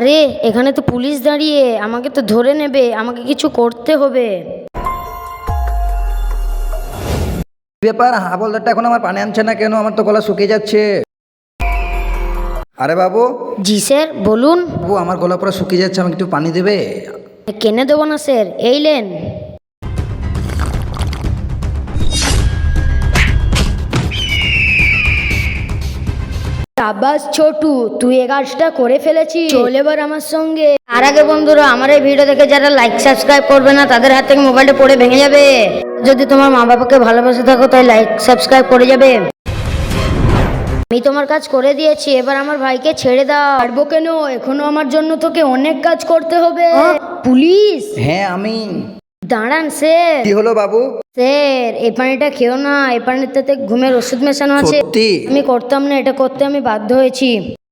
আরে এখানে তো পুলিশ দাঁড়িয়ে, আমাকে তো ধরে নেবে, আমাকে কিছু করতে হবে। ব্যাপার, হাবলদারটা এখন আমার পানি আনছে না কেন? আমার তো গলা শুকিয়ে যাচ্ছে। আরে বাবু, জি স্যার, বলুন। বাবু আমার গলা পুরো শুকিয়ে যাচ্ছে, আমাকে একটু পানি দেবে? কেনে দেবো না স্যার, এই লেন। সাবাস ছোটু, তুই এই কাজটা করে ফেলেছিস। চল এবার আমার সঙ্গে। আর আগে বন্ধুরা, আমার এই ভিডিও দেখে যারা লাইক সাবস্ক্রাইব করবে না, তাদের হাত থেকে মোবাইলটা পড়ে ভেঙে যাবে। যদি তোমার মা বাবাকে ভালোবাসে থাকো, তাই লাইক সাবস্ক্রাইব করে যাবে। আমি তোমার কাজ করে দিয়েছি, এবার আমার ভাইকে ছেড়ে দাও। পারবো কেন, এখনো আমার জন্য তোকে অনেক কাজ করতে হবে। পুলিশ? হ্যাঁ আমি। দাঁড়ান স্যার। কি হলো বাবু? স্যার, এই পানিটা খেও না, এই পানিটাতে ঘুমের ওষুধ মেশানো আছে। সত্যি? আমি করতাম না, এটা করতে আমি বাধ্য হয়েছি।